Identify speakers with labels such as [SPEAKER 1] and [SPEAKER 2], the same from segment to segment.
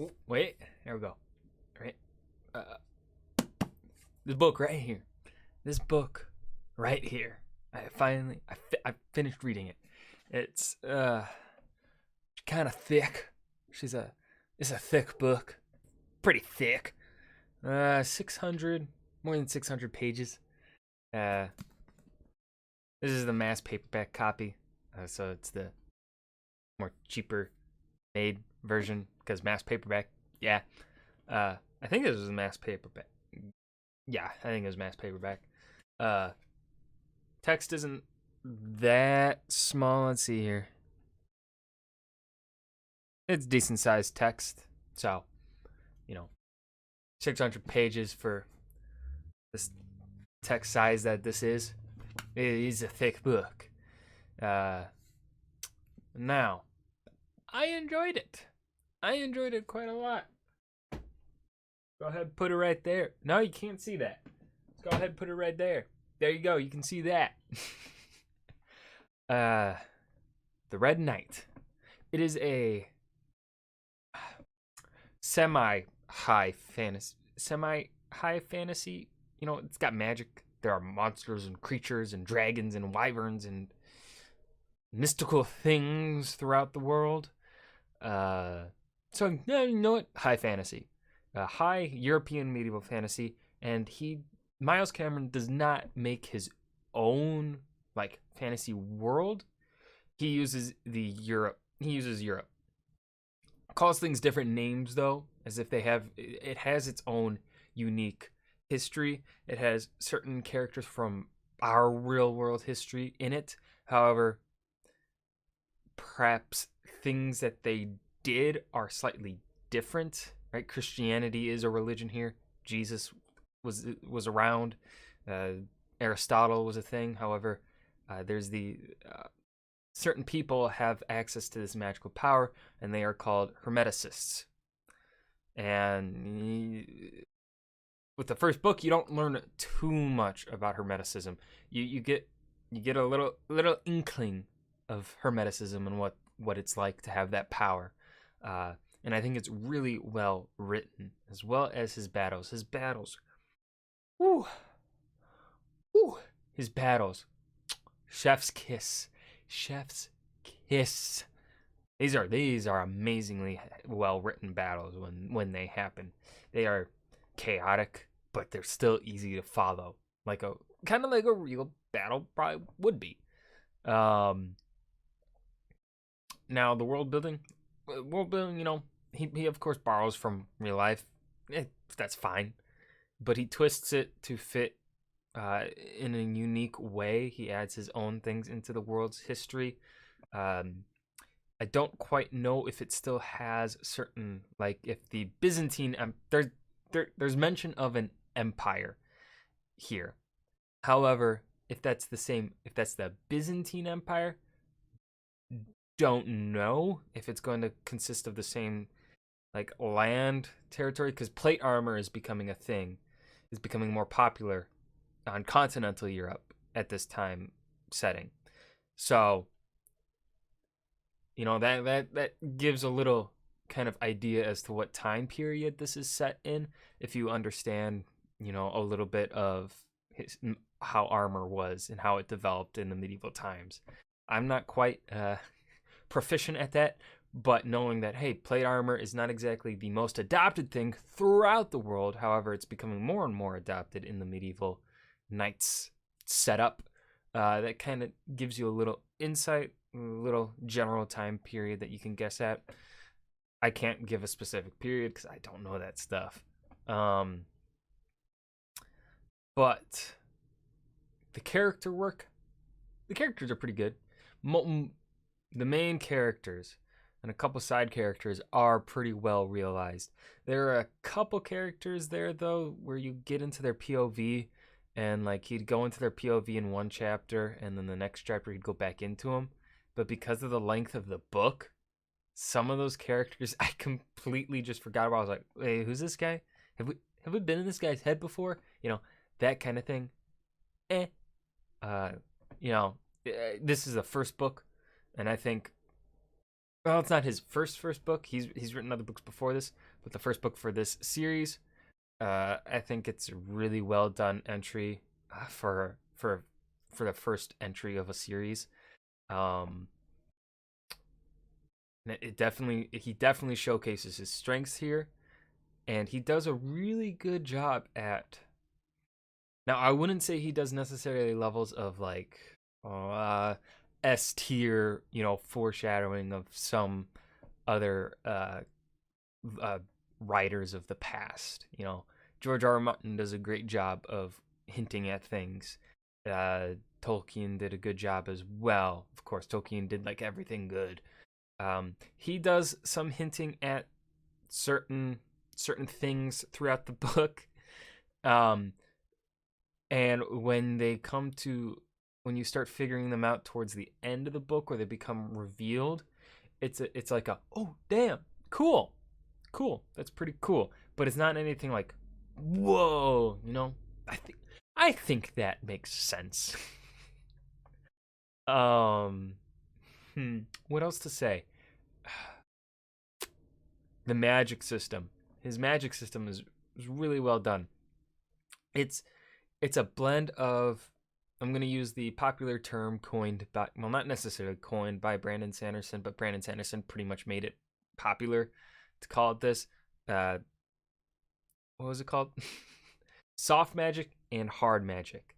[SPEAKER 1] Ooh, wait, there we go. Right, uh, this book right here. This book right here. I finished reading it. It's kind of thick. She's a It's a thick book, pretty thick. 600, more than 600 pages. Uh, this is the mass paperback copy, so it's the more cheaper made version because mass paperback. Yeah, I think this was a mass paperback. Yeah, I think it was mass paperback. Uh, Text isn't that small. Let's see here. It's decent sized text, so you know, 600 pages for this text size that this is. It is a thick book. Uh, Now, I enjoyed it. I enjoyed it quite a lot. Go ahead, put it right there. No, you can't see that. Go ahead, put it right there. There you go. You can see that. uh, The Red Knight. It is a semi-high fantasy. You know, it's got magic. There are monsters and creatures and dragons and wyverns and mystical things throughout the world. So you know what? High fantasy, high European medieval fantasy, and Miles Cameron does not make his own like fantasy world. He uses Europe. He uses Europe. Calls things different names though, as if it has its own unique history. It has certain characters from our real world history in it. However, perhaps things that they did are slightly different, right? Christianity is a religion here. Jesus was around. Aristotle was a thing. However, there's the certain people have access to this magical power, and they are called hermeticists. And with the first book, you don't learn too much about hermeticism. You get a little inkling of hermeticism and what it's like to have that power. And I think it's really well written, as well as his battles. His battles, woo, woo, his battles, chef's kiss, chef's kiss. These are amazingly well written battles when they happen. They are chaotic, but they're still easy to follow, like a kind of like a real battle probably would be. Now the world building, you know, he of course borrows from real life. That's fine, but he twists it to fit in a unique way. He adds his own things into the world's history. I don't quite know if it still has certain, like if the Byzantine there's mention of an empire here. However, if that's the Byzantine Empire, don't know if it's going to consist of the same like land territory, because plate armor is becoming a thing, is becoming more popular on continental Europe at this time setting. So, you know, that gives a little kind of idea as to what time period this is set in, if you understand, you know, a little bit of how armor was and how it developed in the medieval times. I'm not quite proficient at that, but knowing that, hey, plate armor is not exactly the most adopted thing throughout the world. However, it's becoming more and more adopted in the medieval knights setup. That kind of gives you a little insight, a little general time period that you can guess at. I can't give a specific period because I don't know that stuff. But the character work, the characters are pretty good. The main characters and a couple side characters are pretty well realized. There are a couple characters there though where you get into their POV, and like he'd go into their POV in one chapter and then the next chapter he'd go back into them. But because of the length of the book, some of those characters I completely just forgot about. I was like, "Hey, who's this guy? Have we been in this guy's head before?" You know, that kind of thing. You know, this is the first book, and I think Well, it's not his first book. He's written other books before this, but the first book for this series, I think it's a really well done entry for the first entry of a series. Um, it definitely he definitely showcases his strengths here, and he does a really good job at. Now, I wouldn't say he does necessarily levels of like uh, S tier, foreshadowing of some other uh, writers of the past. George R. R. Martin does a great job of hinting at things. Uh, Tolkien did a good job as well. Of course, Tolkien did like everything good. He does some hinting at certain things throughout the book. Um, and when you start figuring them out towards the end of the book, where they become revealed, it's like a, oh damn, cool, that's pretty cool. But it's not anything like, whoa, I think that makes sense. um what else to say? The magic system. His magic system is really well done. It's a blend of, I'm going to use the popular term coined by, well, not necessarily coined by Brandon Sanderson, but Brandon Sanderson pretty much made it popular to call it this. Uh, what was it called? Soft magic and hard magic.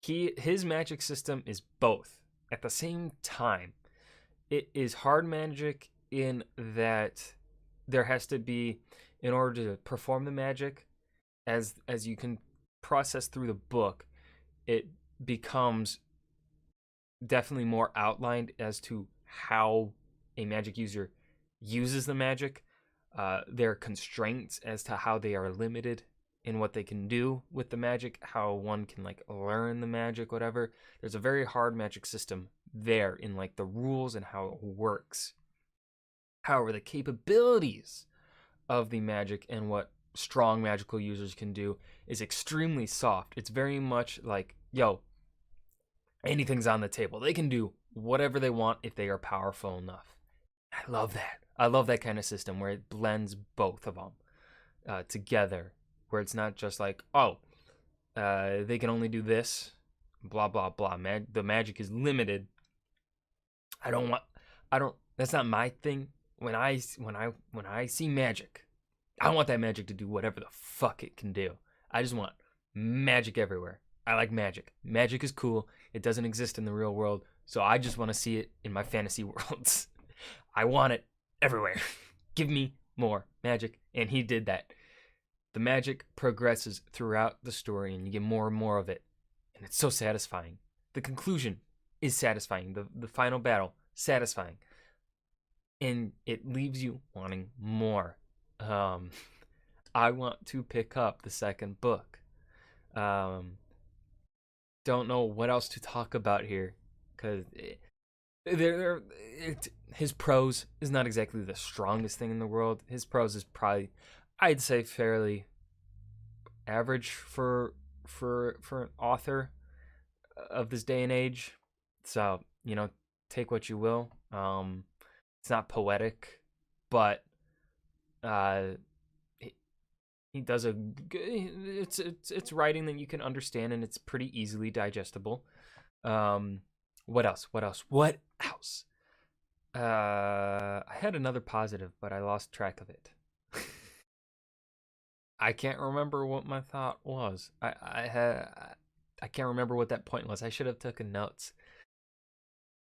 [SPEAKER 1] His magic system is both at the same time. It is hard magic in that there has to be, in order to perform the magic, as you can process through the book, it becomes definitely more outlined as to how a magic user uses the magic. There are constraints as to how they are limited in what they can do with the magic, how one can like learn the magic, whatever. There's a very hard magic system there in like the rules and how it works. However, the capabilities of the magic and what strong magical users can do is extremely soft. It's very much like, yo, anything's on the table. They can do whatever they want if they are powerful enough. I love that. I love that kind of system where it blends both of them together, where it's not just like, oh, they can only do this, blah blah blah. The magic is limited. I don't want. I don't. That's not my thing. When I see magic, I want that magic to do whatever the fuck it can do. I just want magic everywhere. I like magic. Magic is cool. It doesn't exist in the real world, so I just want to see it in my fantasy worlds. I want it everywhere. Give me more magic. And he did that. The magic progresses throughout the story, and you get more and more of it. And it's so satisfying. The conclusion is satisfying. The final battle, satisfying. And it leaves you wanting more. I want to pick up the second book. Don't know what else to talk about here, because his prose is not exactly the strongest thing in the world. His prose is probably, I'd say, fairly average for an author of this day and age. So take what you will. It's not poetic, but he does it's writing that you can understand, and it's pretty easily digestible. What else? I had another positive, but I lost track of it. I can't remember what my thought was. I can't remember what that point was. I should have taken notes,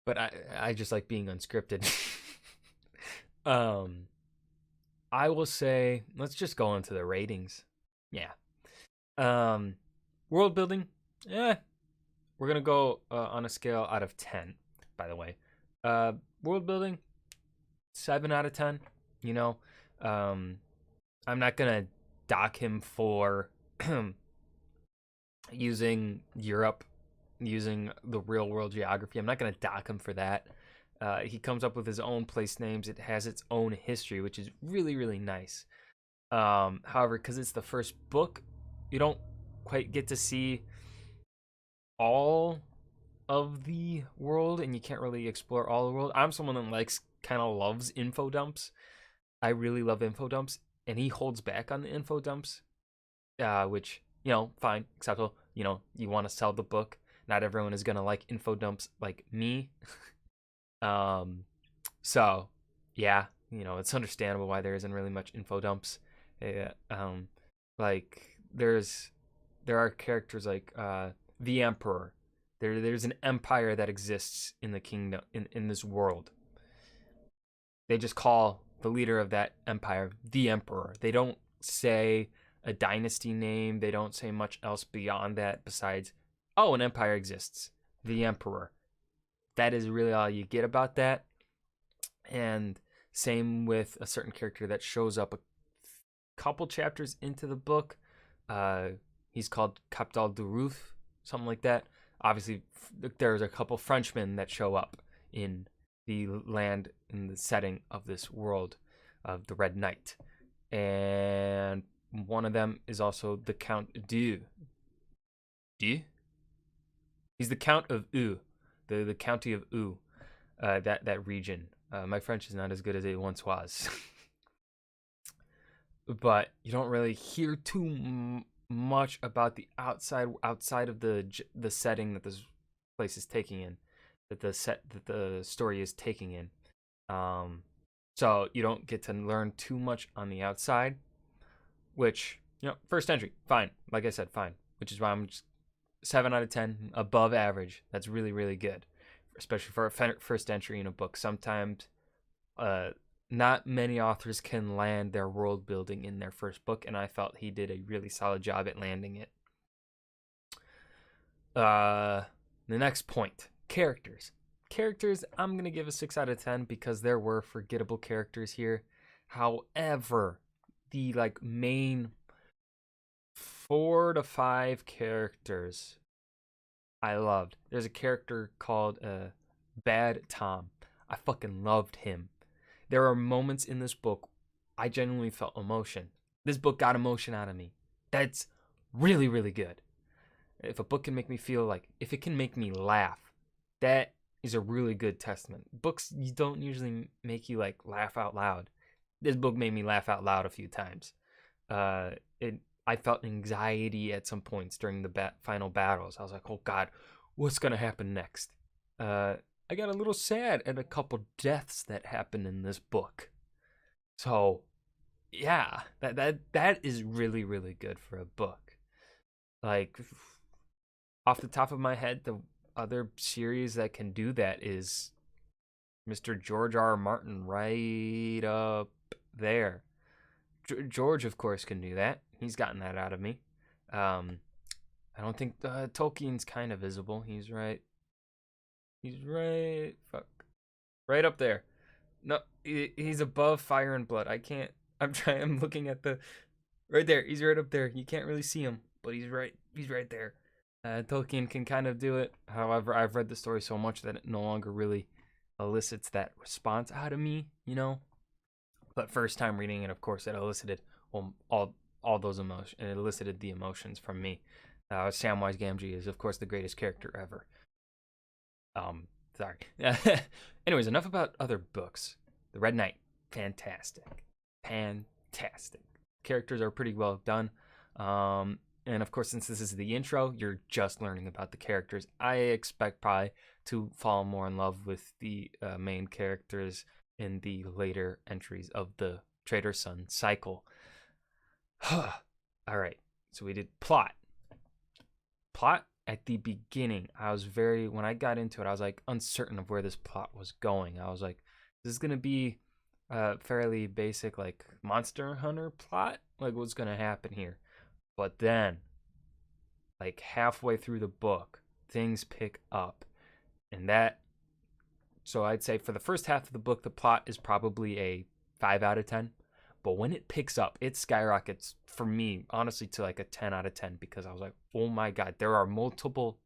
[SPEAKER 1] but I just like being unscripted. I will say, let's just go into the ratings. Yeah. World building. Yeah. We're gonna go on a scale out of 10. By the way, world building, 7 out of 10. I'm not gonna dock him for using Europe, using the real world geography. I'm not gonna dock him for that. He comes up with his own place names. It has its own history, which is really, really nice. However, because it's the first book, you don't quite get to see all of the world, and you can't really explore all the world. I'm someone that likes kind of loves info dumps. I really love info dumps, and he holds back on the info dumps, which, fine, acceptable. You want to sell the book. Not everyone is gonna like info dumps like me. um, so yeah, it's understandable why there isn't really much info dumps. Yeah, like there are characters like the Emperor. There's an empire that exists in the kingdom in this world. They just call the leader of that empire the Emperor. They don't say a dynasty name. They don't say much else beyond that besides, oh, an empire exists. The Emperor. That is really all you get about that. And same with a certain character that shows up a couple chapters into the book. He's called Captal du Roof, something like that. Obviously, there's a couple Frenchmen that show up in the land, in the setting of this world of the Red Knight. And one of them is also the Count Du. Du? He's the Count of U, the county of U, that region. My French is not as good as it once was. But you don't really hear too much about the outside of the setting that this place is taking in, that the story is taking in. So you don't get to learn too much on the outside, which, first entry, fine. Like I said, fine. Which is why I'm just 7 out of 10, above average. That's really, really good, especially for a first entry in a book. Sometimes not many authors can land their world building in their first book, and I felt he did a really solid job at landing it. The next point, characters. Characters, I'm going to give a 6 out of 10 because there were forgettable characters here. However, the main 4 to 5 characters I loved. There's a character called Bad Tom. I fucking loved him. There are moments in this book I genuinely felt emotion. This book got emotion out of me. That's really, really good. If a book can make me feel if it can make me laugh, that is a really good testament. Books, you don't usually make you laugh out loud. This book made me laugh out loud a few times. I felt anxiety at some points during the final battles. I was like, oh God, what's going to happen next? I got a little sad at a couple deaths that happened in this book. So, yeah, that is really, really good for a book. Off the top of my head, the other series that can do that is Mr. George R. R. Martin, right up there. George, of course, can do that. He's gotten that out of me. I don't think Tolkien's kind of visible. He's right up there. No, he's above Fire and Blood. I'm looking at right there. He's right up there. You can't really see him, but he's right there. Tolkien can kind of do it. However, I've read the story so much that it no longer really elicits that response out of me, But first time reading it, of course, it elicited all those emotions. It elicited the emotions from me. Samwise Gamgee is, of course, the greatest character ever. Sorry. Anyways, enough about other books. The Red Knight, fantastic. Characters are pretty well done. And of course, since this is the intro, you're just learning about the characters. I expect probably to fall more in love with the main characters in the later entries of the Trader's Son cycle. All right, so we did plot. At the beginning, when I got into it, I was uncertain of where this plot was going. I was like, this is gonna be a fairly basic Monster Hunter plot. What's gonna happen here? But then, halfway through the book, things pick up, and so I'd say for the first half of the book, the plot is probably a 5 out of 10. But when it picks up, it skyrockets for me, honestly, to a 10 out of 10 because I was like, oh my God, there are multiple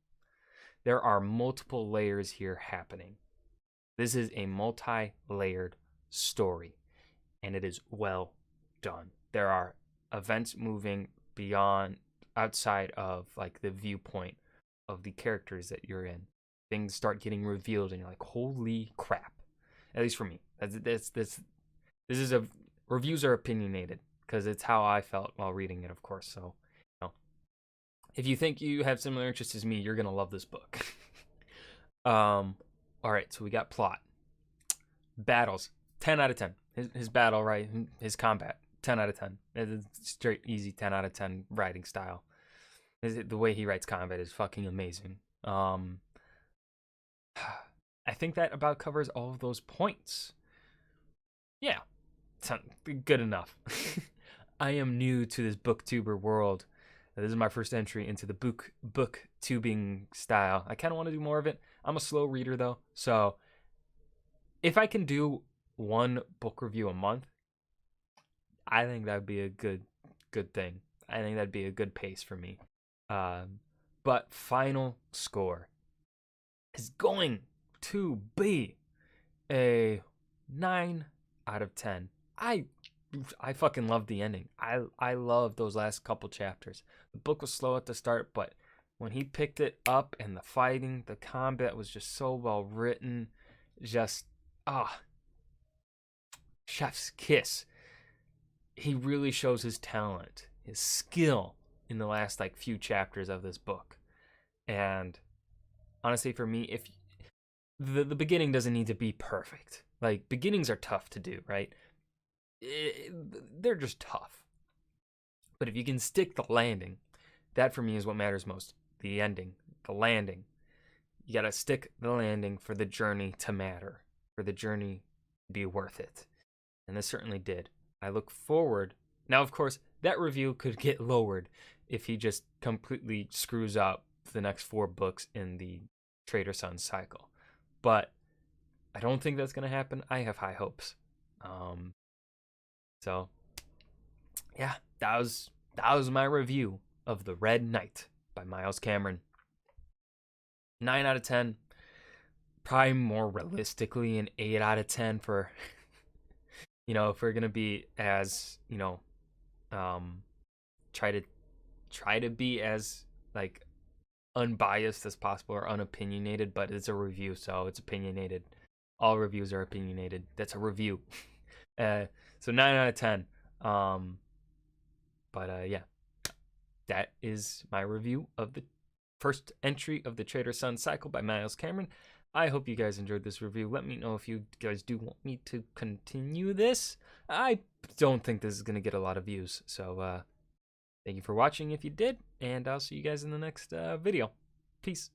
[SPEAKER 1] layers here happening. This is a multi-layered story, and it is well done. There are events moving outside of the viewpoint of the characters that you're in. Things start getting revealed, and you're like, holy crap. At least for me. This is a reviews are opinionated because it's how I felt while reading it, of course. So, you know, if you think you have similar interests as me, you're gonna love this book. All right, so we got plot, battles, 10 out of 10. His battle, right? His combat, 10 out of 10. It's straight easy 10 out of 10 writing style. The way he writes combat is fucking amazing. I think that about covers all of those points. Yeah, good enough. I am new to this booktuber world. This is my first entry into the booktubing style. I kind of want to do more of it. I'm a slow reader though, so if I can do one book review a month, I think that'd be a good thing. I think that'd be a good pace for me. But final score is going to be a 9 out of 10. I fucking love the ending. I love those last couple chapters. The book was slow at the start, but when he picked it up and the fighting, the combat was just so well written. Just chef's kiss. He really shows his talent, his skill in the last few chapters of this book. And honestly, for me, if the beginning doesn't need to be perfect. Like, beginnings are tough to do, right? They're just tough. But if you can stick the landing, that for me is what matters most. The ending, the landing. You gotta stick the landing for the journey to matter, for the journey to be worth it. And this certainly did. I look forward. Now, of course, that review could get lowered if he just completely screws up the next 4 books in the Trader Sun cycle. But I don't think that's going to happen. I have high hopes. So, yeah, that was my review of The Red Knight by Miles Cameron. 9 out of 10. Probably more realistically an 8 out of 10 for, if we're going to be as, try to be as, unbiased as possible or unopinionated, but it's a review, so it's opinionated. All reviews are opinionated. That's a review. So 9 out of 10. Yeah, that is my review of the first entry of the Trader Sun cycle by Miles Cameron. I hope you guys enjoyed this review. Let me know if you guys do want me to continue this. I don't think this is going to get a lot of views, so thank you for watching if you did, and I'll see you guys in the next video. Peace.